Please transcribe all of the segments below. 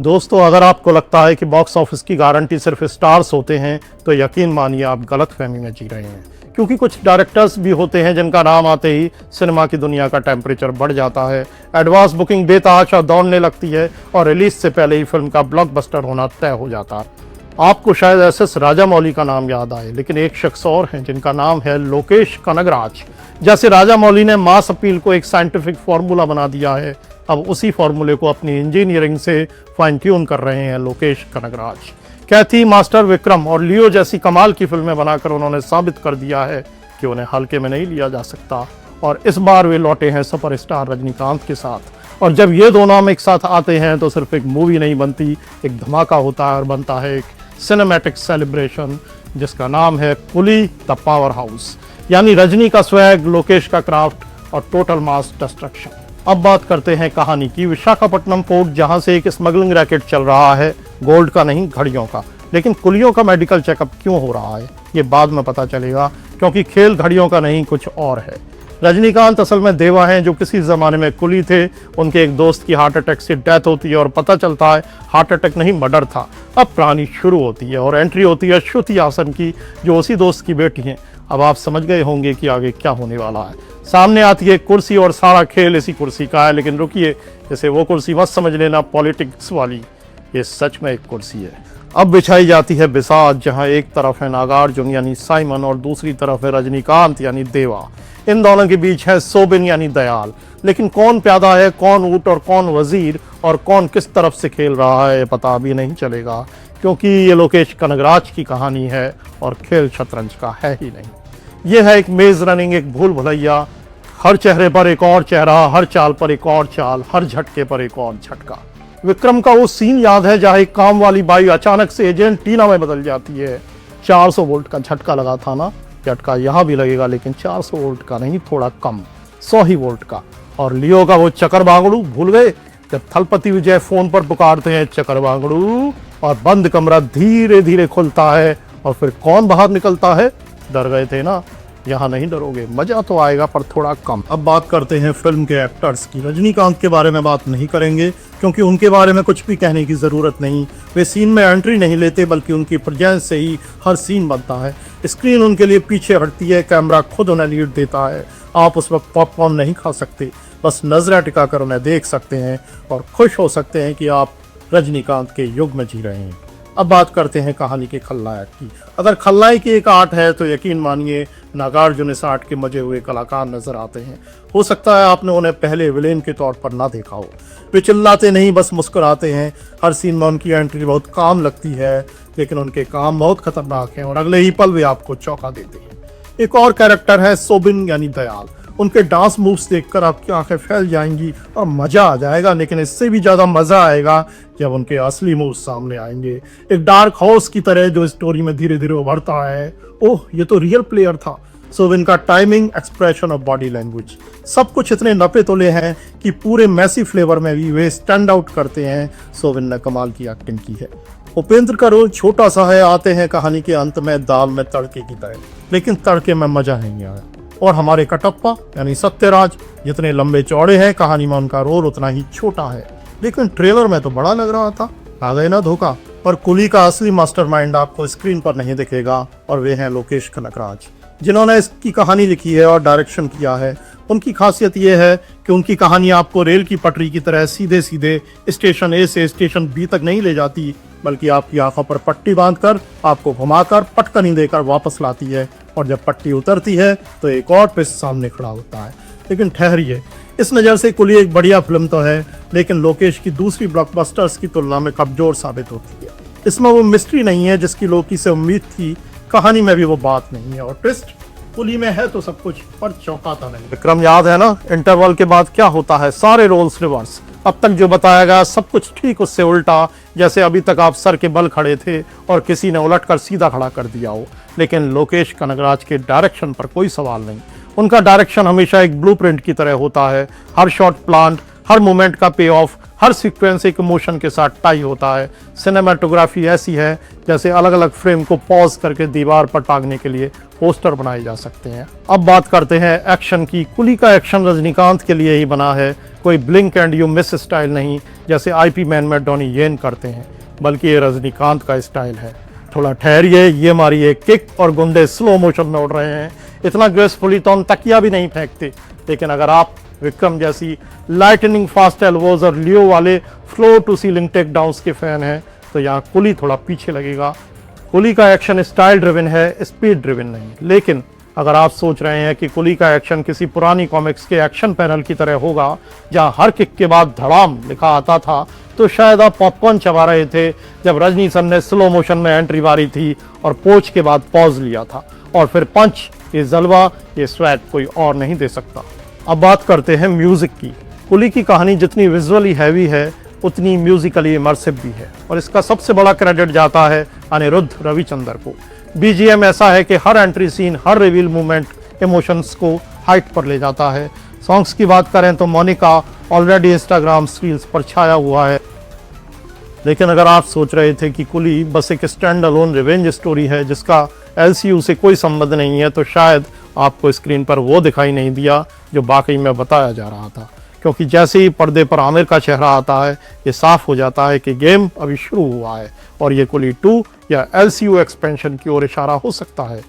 दोस्तों, अगर आपको लगता है कि बॉक्स ऑफिस की गारंटी सिर्फ स्टार्स होते हैं तो यकीन मानिए आप गलतफहमी में जी रहे हैं, क्योंकि कुछ डायरेक्टर्स भी होते हैं जिनका नाम आते ही सिनेमा की दुनिया का टेम्परेचर बढ़ जाता है। एडवांस बुकिंग बेतहाशा दौड़ने लगती है और रिलीज से पहले ही फिल्म का ब्लॉकबस्टर होना तय हो जाता है। आपको शायद एसएस राजामौली का नाम याद आए, लेकिन एक शख्स और हैं जिनका नाम है लोकेश कनगराज। जैसे राजामौली ने मास अपील को एक साइंटिफिक फार्मूला बना दिया है, अब उसी फार्मूले को अपनी इंजीनियरिंग से फाइन ट्यून कर रहे हैं लोकेश कनगराज। कैथी, मास्टर विक्रम और लियो जैसी कमाल की फिल्में बनाकर उन्होंने साबित कर दिया है कि उन्हें हल्के में नहीं लिया जा सकता, और इस बार वे लौटे हैं सुपरस्टार रजनीकांत के साथ। और जब ये दोनों हम एक साथ आते हैं तो सिर्फ एक मूवी नहीं बनती, एक धमाका होता है और बनता है एक सिनेमैटिक सेलिब्रेशन जिसका नाम है कुली द पावर हाउस। यानी रजनी का स्वैग, लोकेश का क्राफ्ट और टोटल मास डिस्ट्रक्शन। अब बात करते हैं कहानी की। विशाखापट्टनम पोर्ट, जहां से एक स्मगलिंग रैकेट चल रहा है, गोल्ड का नहीं घड़ियों का। लेकिन कुलियों का मेडिकल चेकअप क्यों हो रहा है ये बाद में पता चलेगा, क्योंकि खेल घड़ियों का नहीं कुछ और है। रजनीकांत असल में देवा हैं जो किसी ज़माने में कुली थे। उनके एक दोस्त की हार्ट अटैक से डेथ होती है और पता चलता है हार्ट अटैक नहीं मर्डर था। अब कहानी शुरू होती है और एंट्री होती है श्रुति हासन की, जो उसी दोस्त की बेटी हैं। अब आप समझ गए होंगे कि आगे क्या होने वाला है। सामने आती है कुर्सी और सारा खेल इसी कुर्सी का है। लेकिन रुकिए, जैसे वो कुर्सी मत समझ लेना पॉलिटिक्स वाली, ये सच में एक कुर्सी है। अब बिछाई जाती है बिसात, जहां एक तरफ है नागार्जुन यानी साइमन और दूसरी तरफ है रजनीकांत यानी देवा। इन दोनों के बीच है सोबिन यानी दयाल। लेकिन कौन प्यादा है, कौन ऊंट और कौन वजीर, और कौन किस तरफ से खेल रहा है पता अभी नहीं चलेगा, क्योंकि ये लोकेश कनगराज की कहानी है और खेल शतरंज का है ही नहीं। ये है एक मेज रनिंग, एक भूल भुलैया। हर चेहरे पर एक और चेहरा, हर चाल पर एक और चाल, हर झटके पर एक और झटका। विक्रम का वो सीन याद है जहां एक काम वाली बाई अचानक से एजेंट टीना में बदल जाती है। 400 वोल्ट का झटका लगा था ना, झटका यहाँ भी लगेगा, लेकिन 400 वोल्ट का नहीं, थोड़ा कम, 100 ही वोल्ट का। और लियो का वो चक्कर बांगड़ू भूल गए, जब थलपति विजय फोन पर पुकारते हैं चक्कर बांगड़ू, और बंद कमरा धीरे धीरे खुलता है और फिर कौन बाहर निकलता है। डर गए थे ना, यहाँ नहीं डरोगे, मजा तो आएगा पर थोड़ा कम। अब बात करते हैं फिल्म के एक्टर्स की। रजनीकांत के बारे में बात नहीं करेंगे, क्योंकि उनके बारे में कुछ भी कहने की ज़रूरत नहीं। वे सीन में एंट्री नहीं लेते, बल्कि उनकी प्रेजेंस से ही हर सीन बनता है। स्क्रीन उनके लिए पीछे हटती है, कैमरा खुद उन्हें लीड देता है। आप उस वक्त पॉपकॉर्न नहीं खा सकते, बस नजरें टिकाकर उन्हें देख सकते हैं और खुश हो सकते हैं कि आप रजनीकांत के युग में जी रहे हैं। अब बात करते हैं कहानी के खलनायक की। अगर खलनायक की एक आर्ट है तो यकीन मानिए नागार्जुन इस आर्ट के मजे हुए कलाकार नजर आते हैं। हो सकता है आपने उन्हें पहले विलेन के तौर पर ना देखा हो। वे चिल्लाते नहीं, बस मुस्कुराते हैं। हर सीन में उनकी एंट्री बहुत काम लगती है, लेकिन उनके काम बहुत खतरनाक हैं और अगले ही पल वे आपको चौंका देते हैं। एक और कैरेक्टर है सोबिन यानी दयाल। उनके डांस मूव्स देखकर आपकी आंखें फैल जाएंगी और मजा आ जाएगा, लेकिन इससे भी ज्यादा मजा आएगा जब उनके असली मूव्स सामने आएंगे। एक डार्क हॉर्स की तरह जो स्टोरी में धीरे धीरे उभरता है। ओह, ये तो रियल प्लेयर था। सोबिन का टाइमिंग, एक्सप्रेशन और बॉडी लैंग्वेज सब कुछ इतने नपे तुले हैं कि पूरे मैसी फ्लेवर में भी वे स्टैंड आउट करते हैं। सोबिन ने कमाल की एक्टिंग की है। उपेंद्र का रोल छोटा सा है, आते हैं कहानी के अंत में दाल में तड़के की तरह, लेकिन तड़के में मजा नहीं आया। और हमारे कटप्पा यानी सत्यराज जितने लंबे चौड़े हैं, कहानी में उनका रोल उतना ही छोटा है, लेकिन ट्रेलर में तो बड़ा लग रहा था। आ गए ना धोखा। पर कुली का असली मास्टरमाइंड आपको स्क्रीन पर नहीं दिखेगा, और वे हैं लोकेश कनगराज, जिन्होंने इसकी कहानी लिखी है और डायरेक्शन किया है। उनकी खासियत यह है कि उनकी कहानी आपको रेल की पटरी की तरह सीधे सीधे स्टेशन ए से स्टेशन बी तक नहीं ले जाती, बल्कि आपकी आंखों पर पट्टी बांधकर आपको घुमाकर पटकनी देकर वापस लाती है। और जब पट्टी उतरती है तो एक और ट्विस्ट सामने खड़ा होता है। लेकिन ठहरिए, इस नज़र से कुली एक बढ़िया फिल्म तो है, लेकिन लोकेश की दूसरी ब्लॉकबस्टर्स की तुलना में कमजोर साबित होती है। इसमें वो मिस्ट्री नहीं है जिसकी लोकी से उम्मीद थी, कहानी में भी वो बात नहीं है, और ट्विस्ट कुली में है तो सब कुछ, पर चौंकाता नहीं। विक्रम याद है ना, इंटरवल के बाद क्या होता है, सारे रोल्स रिवर्स। अब तक जो बताया गया सब कुछ ठीक उससे उल्टा, जैसे अभी तक आप सर के बल खड़े थे और किसी ने उलटकर सीधा खड़ा कर दिया हो। लेकिन लोकेश कनगराज के डायरेक्शन पर कोई सवाल नहीं। उनका डायरेक्शन हमेशा एक ब्लूप्रिंट की तरह होता है। हर शॉट प्लान, हर मोमेंट का पे ऑफ, हर सीक्वेंस एक इमोशन के साथ टाई होता है। सिनेमाटोग्राफी ऐसी है जैसे अलग अलग फ्रेम को पॉज करके दीवार पर टांगने के लिए पोस्टर बनाए जा सकते हैं। अब बात करते हैं एक्शन की। कुली का एक्शन रजनीकांत के लिए ही बना है, कोई blink and you miss style नहीं जैसे आईपी मैन में डॉनी येन करते हैं, बल्कि ये रजनीकांत का स्टाइल है। थोड़ा ठहरिए, ये मारिए किक और गुंडे स्लो मोशन में उड़ रहे हैं, इतना ग्रेसफुली तो हम तकिया भी नहीं फेंकते। लेकिन अगर आप विक्रम जैसी लाइटनिंग फास्ट एल्बोज और लियो वाले floor to ceiling takedowns के फैन हैं तो यहाँ कुली थोड़ा पीछे लगेगा। कुली का एक्शन स्टाइल ड्रिवन है, स्पीड ड्रिवन नहीं। लेकिन अगर आप सोच रहे हैं कि कुली का एक्शन किसी पुरानी कॉमिक्स के एक्शन पैनल की तरह होगा जहां हर किक के बाद धड़ाम लिखा आता था, तो शायद आप पॉपकॉर्न चबा रहे थे जब रजनी सर ने स्लो मोशन में एंट्री मारी थी और पोच के बाद पॉज लिया था और फिर पंच। ये जलवा, ये स्वैग कोई और नहीं दे सकता। अब बात करते हैं म्यूजिक की। कुली की कहानी जितनी विजुअली हैवी है उतनी म्यूजिकली इमर्सिव भी है और इसका सबसे बड़ा क्रेडिट जाता है अनिरुद्ध रविचंद्र को। बीजीएम ऐसा है कि हर एंट्री सीन, हर रिवील मूवमेंट इमोशंस को हाइट पर ले जाता है। सॉन्ग्स की बात करें तो मोनिका ऑलरेडी इंस्टाग्राम रील्स पर छाया हुआ है। लेकिन अगर आप सोच रहे थे कि कुली बस एक स्टैंड अलोन रिवेंज स्टोरी है जिसका एलसीयू से कोई संबंध नहीं है, तो शायद आपको स्क्रीन पर वो दिखाई नहीं दिया जो वाकई में बताया जा रहा था। क्योंकि जैसे ही पर्दे पर आमिर का चेहरा आता है, ये साफ हो जाता है कि गेम अभी शुरू हुआ है और ये कुली 2 या एलसीयू एक्सपेंशन की ओर इशारा हो सकता है।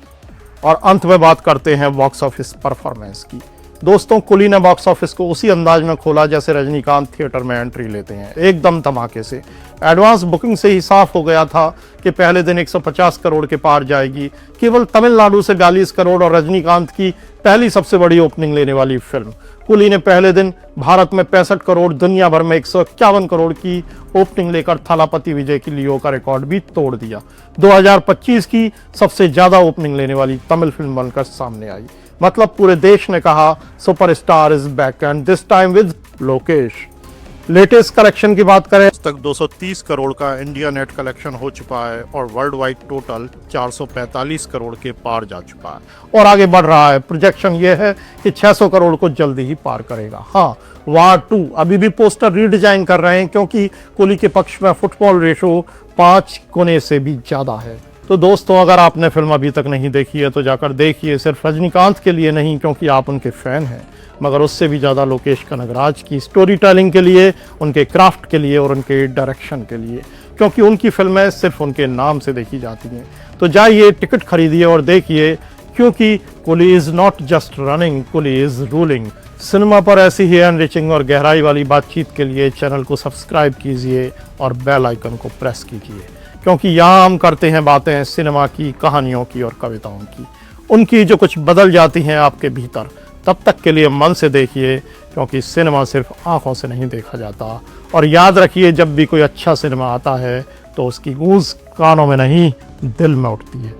और अंत में बात करते हैं बॉक्स ऑफिस परफॉर्मेंस की। दोस्तों, कुली ने बॉक्स ऑफिस को उसी अंदाज में खोला जैसे रजनीकांत थिएटर में एंट्री लेते हैं, एकदम धमाके से। एडवांस बुकिंग से ही साफ हो गया था कि पहले दिन 150 करोड़ के पार जाएगी। केवल तमिलनाडु से 42 करोड़ और रजनीकांत की पहली सबसे बड़ी ओपनिंग लेने वाली फिल्म। कुली ने पहले दिन भारत में 65 करोड़, दुनिया भर में 151 करोड़ की ओपनिंग लेकर थालापति विजय की लियो का रिकॉर्ड भी तोड़ दिया। 2025 की सबसे ज्यादा ओपनिंग लेने वाली तमिल फिल्म बनकर सामने आई। मतलब पूरे देश ने कहा superstar is back and this time with Lokesh. Latest collection की बात करें तक 230 करोड़ का इंडिया नेट कलेक्शन हो चुका है और वर्ल्ड वाइड टोटल 445 करोड़ के पार जा चुका है और आगे बढ़ रहा है। प्रोजेक्शन ये है कि 600 करोड़ को जल्दी ही पार करेगा। हाँ, वार 2 अभी भी पोस्टर रीडिजाइन कर रहे हैं क्योंकि कुली के पक्ष में फुटबॉल रेशो 5 गुने से भी ज्यादा है। तो दोस्तों, अगर आपने फिल्म अभी तक नहीं देखी है तो जाकर देखिए, सिर्फ रजनीकांत के लिए नहीं क्योंकि आप उनके फैन हैं, मगर उससे भी ज़्यादा लोकेश कनगराज की स्टोरी टेलिंग के लिए, उनके क्राफ्ट के लिए और उनके डायरेक्शन के लिए, क्योंकि उनकी फिल्में सिर्फ उनके नाम से देखी जाती हैं। तो जाइए, टिकट खरीदिए और देखिए, क्योंकि Coolie is not just running, Coolie is ruling. Cinema पर ऐसी ही एनरिचिंग और गहराई वाली बातचीत के लिए चैनल को सब्सक्राइब कीजिए और बेल आइकन को प्रेस कीजिए, क्योंकि यहाँ हम करते हैं बातें सिनेमा की, कहानियों की और कविताओं की, उनकी जो कुछ बदल जाती हैं आपके भीतर। तब तक के लिए मन से देखिए, क्योंकि सिनेमा सिर्फ आंखों से नहीं देखा जाता। और याद रखिए, जब भी कोई अच्छा सिनेमा आता है तो उसकी गूंज कानों में नहीं, दिल में उठती है।